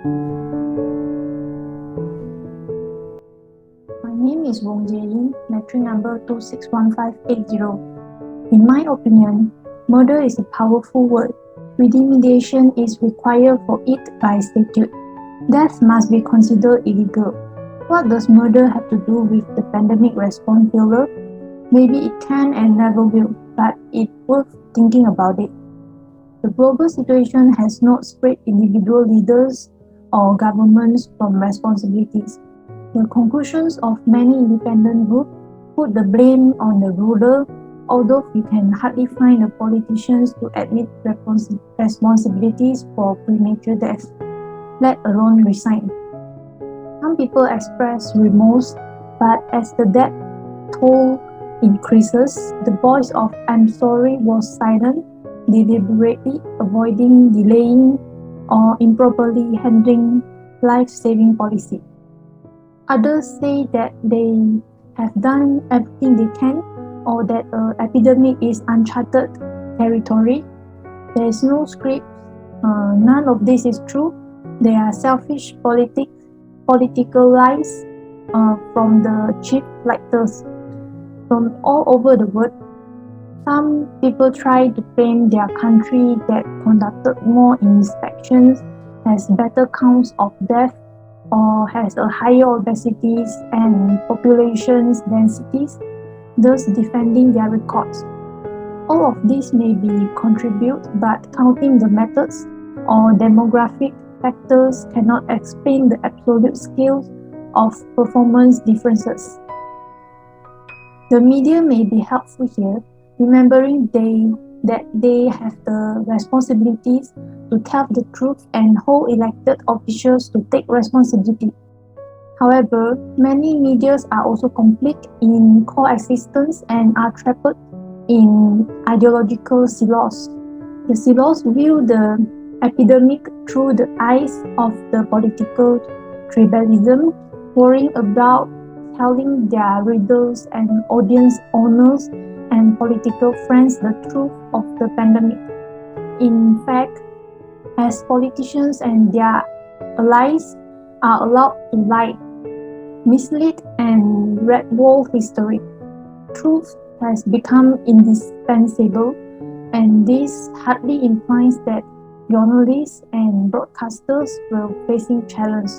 My name is Wong Jae-yin, metric number 261580. In my opinion, murder is a powerful word. Remediation is required for it by statute. Death must be considered illegal. What does murder have to do with the pandemic response failure? Maybe it can and never will, but it's worth thinking about it. The global situation has not spared individual leaders or governments from responsibilities. The conclusions of many independent groups put the blame on the ruler, although you can hardly find the politicians to admit responsibilities for premature death, let alone resign. Some people express remorse, but as the death toll increases, the voice of "I'm sorry" was silent, deliberately avoiding, delaying, or improperly handling life-saving policy. Others say that they have done everything they can, or that an epidemic is uncharted territory. There is no script. None of this is true. They are selfish political lies from the chief actors from all over the world. Some people try to blame their country that conducted more inspections, has better counts of death, or has a higher obesity and population densities, thus defending their records. All of this may be contribute, but counting the methods or demographic factors cannot explain the absolute scale of performance differences. The media may be helpful here, remembering that they have the responsibilities to tell the truth and hold elected officials to take responsibility. However, many medias are also conflict in coexistence and are trapped in ideological silos. The silos view the epidemic through the eyes of the political tribalism, worrying about telling their readers and audience owners and political friends the truth of the pandemic. In fact, as politicians and their allies are allowed to lie, mislead, and redwall history, truth has become indispensable, and this hardly implies that journalists and broadcasters will facing challenge.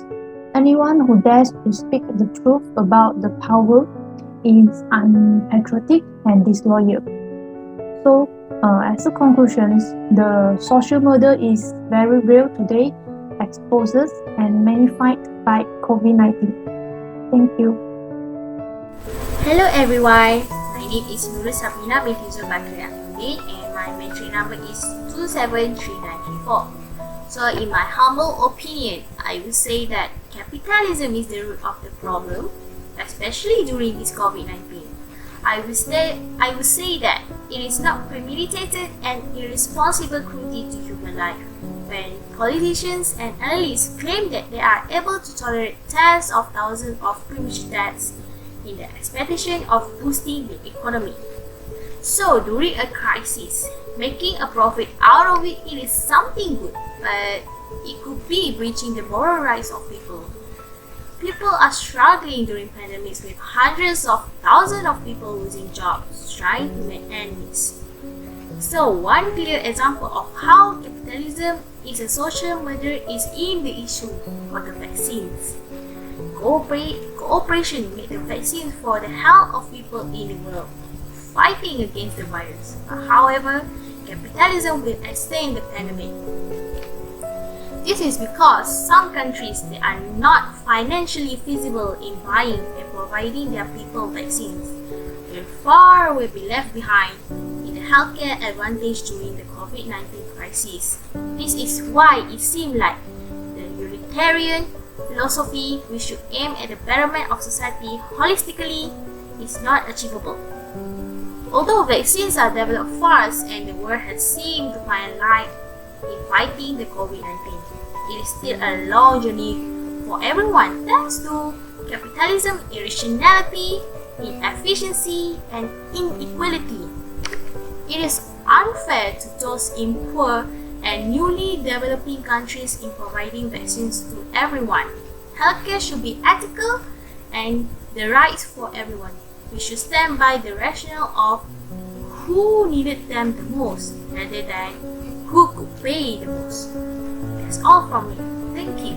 Anyone who dares to speak the truth about the power is unpatriotic and disloyal. So, as a conclusion, the social murder is very real today, exposes and magnified by COVID-19. Thank you. Hello everyone, my name is Nurul Sabrina binti Zulbakri Akhdin and my entry number is 273934. So in my humble opinion, I would say that capitalism is the root of the problem, especially during this COVID-19. I would say that it is not premeditated and irresponsible cruelty to human life. When politicians and analysts claim that they are able to tolerate tens of thousands of premature deaths in the expectation of boosting the economy. So during a crisis, making a profit out of it is something good, but it could be breaching the moral rights of people. People are struggling during pandemics with hundreds of thousands of people losing jobs, trying to make ends meet. So one clear example of how capitalism is a social murder is in the issue of the vaccines. Cooperation with the vaccines for the health of people in the world, fighting against the virus. However, capitalism will extend the pandemic. This is because some countries they are not financially feasible in buying and providing their people vaccines, where far will be left behind in the healthcare advantage during the COVID-19 crisis. This is why it seems like the utilitarian philosophy we should aim at the betterment of society holistically is not achievable. Although vaccines are developed fast and the world has seemed to find light in fighting the COVID-19, it is still a long journey for everyone thanks to capitalism, irrationality, inefficiency, and inequality. It is unfair to those in poor and newly developing countries in providing vaccines to everyone. Healthcare should be ethical and the rights for everyone. We should stand by the rationale of who needed them the most rather than who could pay the most. That's all from me. Thank you.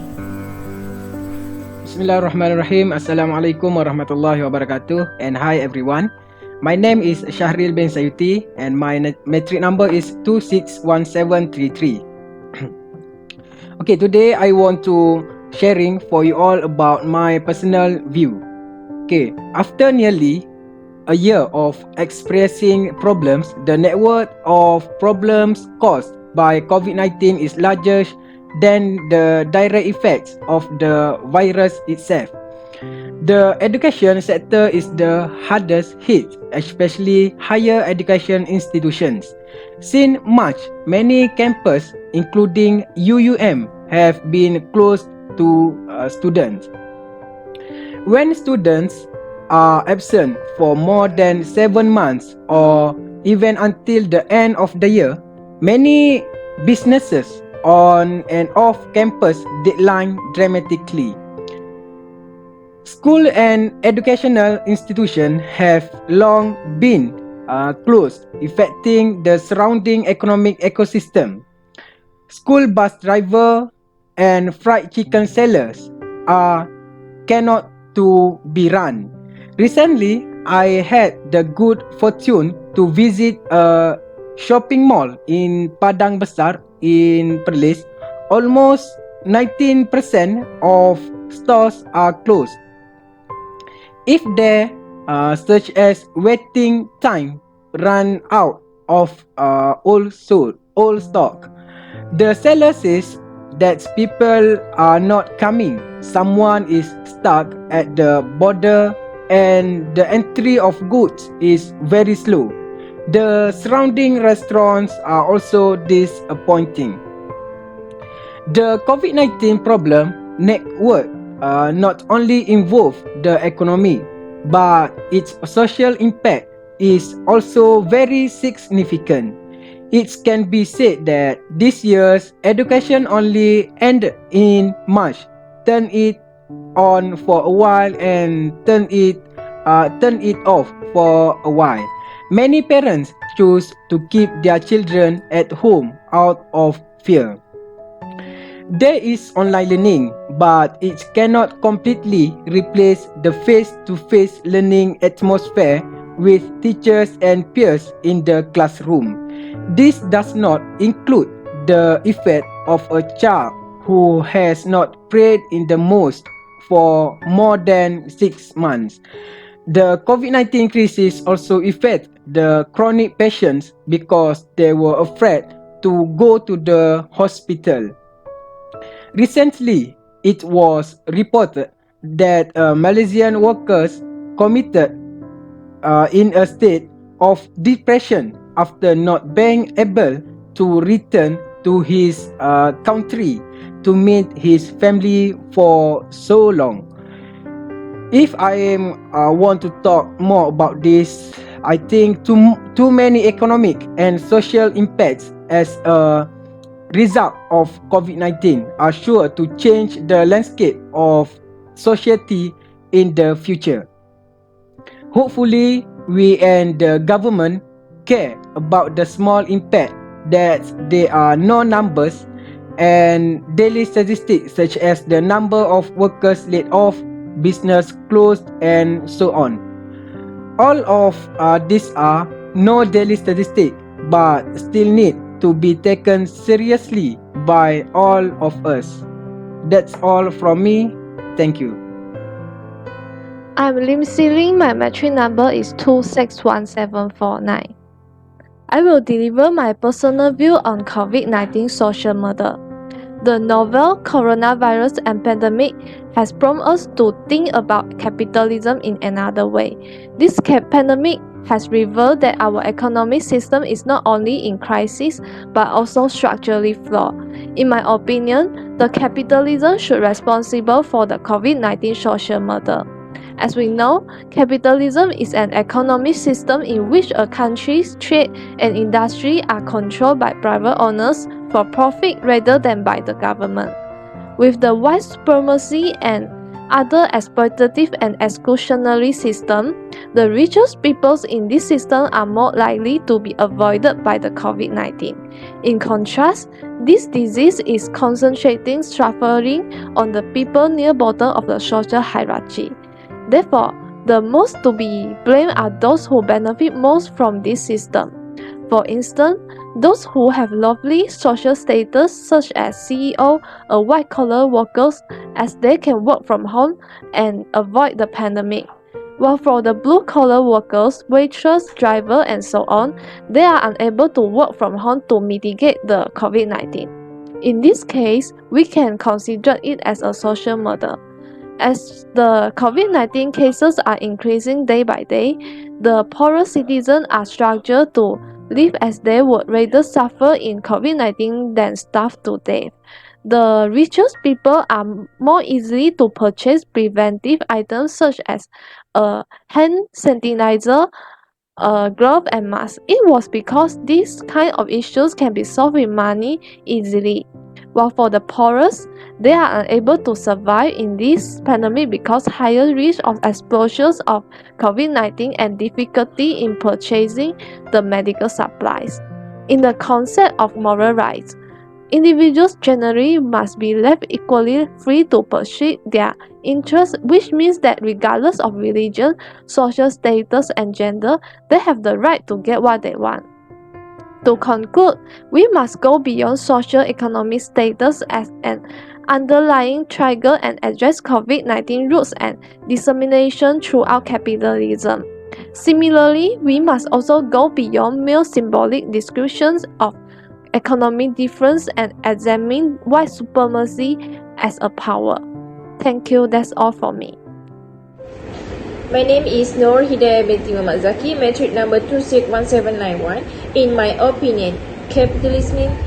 Bismillahirrahmanirrahim. Assalamualaikum warahmatullahi wabarakatuh. And hi everyone. My name is Shahril bin Sayuti and my metric number is 261733. Okay, today I want to sharing for you all about my personal view. Okay, after nearly a year of experiencing problems, the network of problems caused by COVID-19 is larger than the direct effects of the virus itself. The education sector is the hardest hit, especially higher education institutions. Since March, many campuses, including UUM, have been closed to students. When students are absent for more than 7 months or even until the end of the year, many businesses on and off campus decline dramatically. School and educational institutions have long been closed, affecting the surrounding economic ecosystem. School bus drivers and fried chicken sellers cannot to be run. Recently, I had the good fortune to visit a shopping mall in Padang Besar in Perlis. Almost 19% of stores are closed. If there, such as waiting time, run out of old stock, the seller says that people are not coming. Someone is stuck at the border and the entry of goods is very slow. The surrounding restaurants are also disappointing. The COVID-19 problem network not only involve the economy, but its social impact is also very significant. It can be said that this year's education only ended in March. Turn it on for a while and turn it off for a while. Many parents choose to keep their children at home out of fear. There is online learning, but it cannot completely replace the face-to-face learning atmosphere with teachers and peers in the classroom. This does not include the effect of a child who has not prayed in the mosque for more than 6 months. The COVID-19 crisis also affect the chronic patients because they were afraid to go to the hospital. Recently, it was reported that Malaysian workers committed in a state of depression after not being able to return to his country to meet his family for so long. If I want to talk more about this, I think too many economic and social impacts as a result of COVID-19 are sure to change the landscape of society in the future. Hopefully, we and the government care about the small impact that there are no numbers and daily statistics such as the number of workers laid off, business closed, and so on. All of these are no daily statistic but still need to be taken seriously by all of us. That's all from me. Thank you. I'm Lim Si-Ling. My metric number is 261749. I will deliver my personal view on COVID-19 social model. The novel coronavirus pandemic has prompted us to think about capitalism in another way. This pandemic has revealed that our economic system is not only in crisis but also structurally flawed. In my opinion, the capitalism should be responsible for the COVID-19 social model. As we know, capitalism is an economic system in which a country's trade and industry are controlled by private owners for profit rather than by the government. With the white supremacy and other exploitative and exclusionary system, the richest peoples in this system are more likely to be avoided by the COVID-19. In contrast, this disease is concentrating suffering on the people near bottom of the social hierarchy. Therefore, the most to be blamed are those who benefit most from this system. For instance, those who have lovely social status such as CEO or white-collar workers, as they can work from home and avoid the pandemic. While for the blue-collar workers, waitress, driver, and so on, they are unable to work from home to mitigate the COVID-19. In this case, we can consider it as a social murder. As the COVID-19 cases are increasing day by day, the poorer citizens are struggling to live as they would rather suffer in COVID-19 than starve to death. The richest people are more easily to purchase preventive items such as a hand sanitizer, glove and mask. It was because these kind of issues can be solved with money easily. While for the poorest, they are unable to survive in this pandemic because higher risk of exposures of COVID-19 and difficulty in purchasing the medical supplies. In the concept of moral rights, individuals generally must be left equally free to pursue their interests, which means that regardless of religion, social status, and gender, they have the right to get what they want. To conclude, we must go beyond socio-economic status as an underlying trigger and address COVID-19 roots and dissemination throughout capitalism. Similarly, we must also go beyond mere symbolic descriptions of economic difference and examine white supremacy as a power. Thank you, that's all for me. My name is Noor Hidayah binti Muhammad Zaki, metric number 261791. In my opinion, capitalism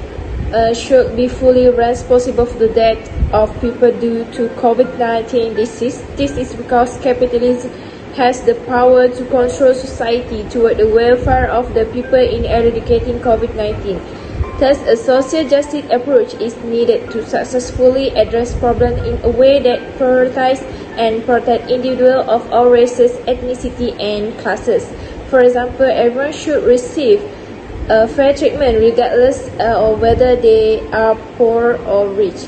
should be fully responsible for the death of people due to COVID-19 disease. This is because capitalism has the power to control society toward the welfare of the people in eradicating COVID-19. Thus, a social justice approach is needed to successfully address problems in a way that prioritizes and protects individuals of all races, ethnicity, and classes. For example, everyone should receive fair treatment regardless of whether they are poor or rich.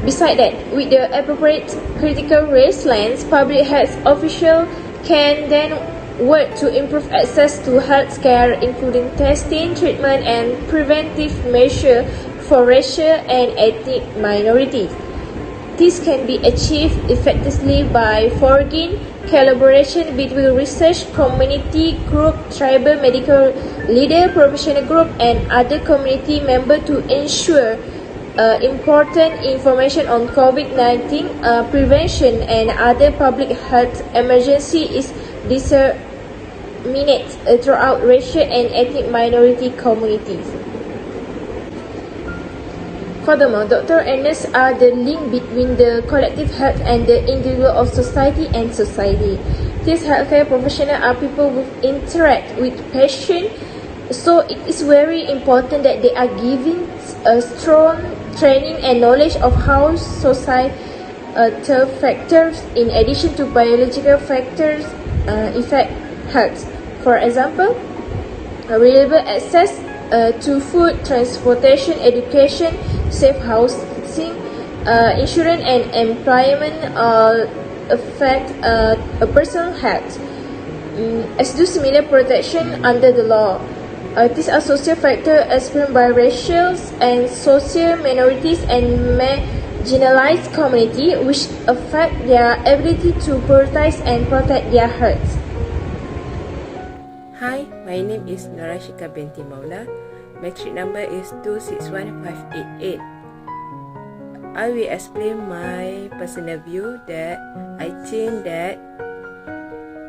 Besides that, with the appropriate critical race lens, public health officials can then work to improve access to health care, including testing, treatment, and preventive measures for racial and ethnic minorities. This can be achieved effectively by forging collaboration between research community group, tribal medical leader, professional group, and other community members to ensure important information on COVID-19 prevention and other public health emergency is disseminated throughout racial and ethnic minority communities. Furthermore, doctors and nurses are the link between the collective health and the individual of society and society. These healthcare professionals are people who interact with patients, so it is very important that they are given a strong training and knowledge of how societal factors, in addition to biological factors, affect health. For example, reliable access to food, transportation, education, safe housing, insurance, and employment affect a person's health. As do similar protection under the law. These are social factors experienced by racial and social minorities and marginalized communities, which affect their ability to prioritize and protect their health. Hi, my name is Norashika binti Maula. Metric number is 261588. I will explain my personal view that I think that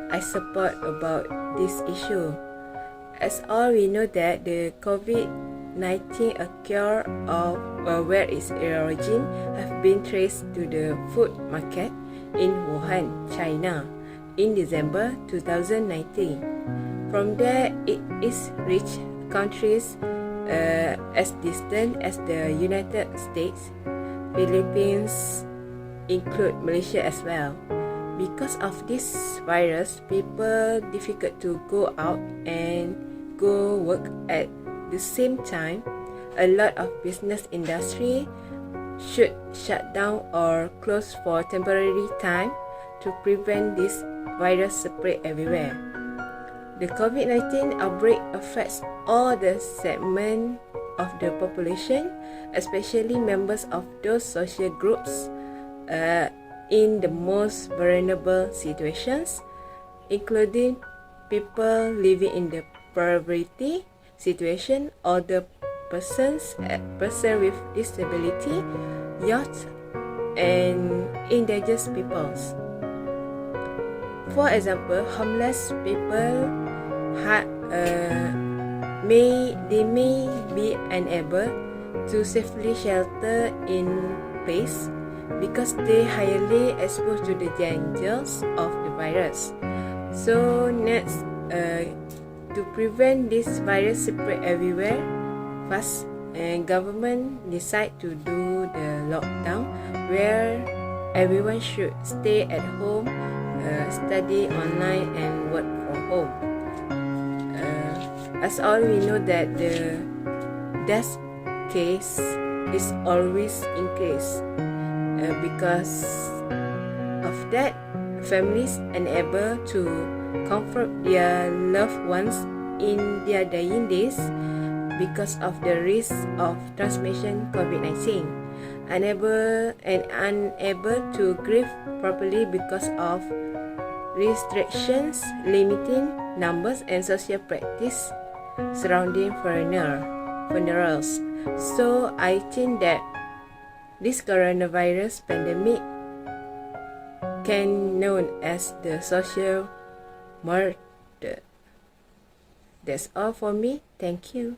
I support about this issue. As all we know that the COVID COVID-19 occurred of where its origin have been traced to the food market in Wuhan, China in December 2019. From there, it is reached countries as distant as the United States, Philippines, include Malaysia as well. Because of this virus, people difficult to go out and go work at the same time. A lot of business industry should shut down or close for temporary time to prevent this virus spread everywhere. The COVID-19 outbreak affects all the segments of the population, especially members of those social groups in the most vulnerable situations, including people living in the poverty situation, older persons, person with disability, youth, and indigenous peoples. For example, homeless people may be unable to safely shelter in place because they highly exposed to the dangers of the virus. So next, to prevent this virus spread everywhere fast, and government decide to do the lockdown where everyone should stay at home, study online and work from home. As all we know that the death case is always increased. Because of that, families unable to comfort their loved ones in their dying days because of the risk of transmission COVID-19, unable to grieve properly because of restrictions limiting numbers and social practice surrounding funerals. So I think that this coronavirus pandemic can known as the social murder. That's all for me. Thank you.